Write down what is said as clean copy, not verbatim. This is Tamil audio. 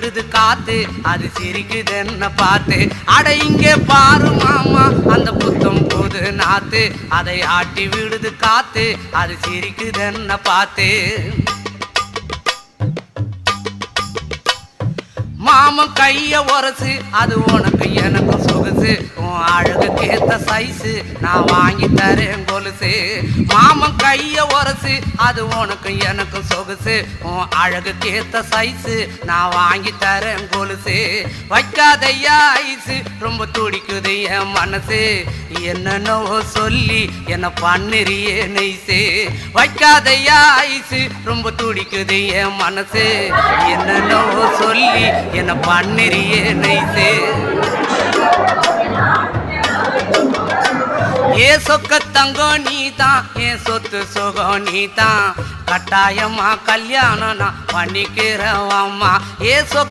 விடுது காத்து அது சிரிக்குது என்ன பார்த்து. அட இங்கே பாரு மாமா அந்த புத்தம் புது நாத்து அதை ஆட்டி விடுது காத்து அது சிரிக்குது என்ன பார்த்து. மாமன் கைய உரசு அது உனக்கு எனக்கு சொகுசு உன் அழகுக்கு ஏத்த சைஸு நான் வாங்கி தரேன் கொலுசு. மாமன் கைய உரசு அது உனக்கு எனக்கு சொகுசு உன் அழகுக்கு ஏத்த சைஸு நான் வாங்கி தரேன் கொலுசு. வைக்காதையா ஐஸு ரொம்ப துடிக்குது என் மனசு என்னன்னோ சொல்லி என்ன பண்ணுறியே நெய்ஸு. வைக்காதையா ஐஸு ரொம்ப துடிக்குது என் மனசு என்னன்னோ சொல்லி என்ன பண்ணுறியே நைசே. ஏ சொக்க தங்கம் நீதான் என் சொத்து சுகம் நீதான் கட்டாயமா கல்யாணம் நான் பண்ணிக்கிறேன் அம்மா. ஏ சொக்க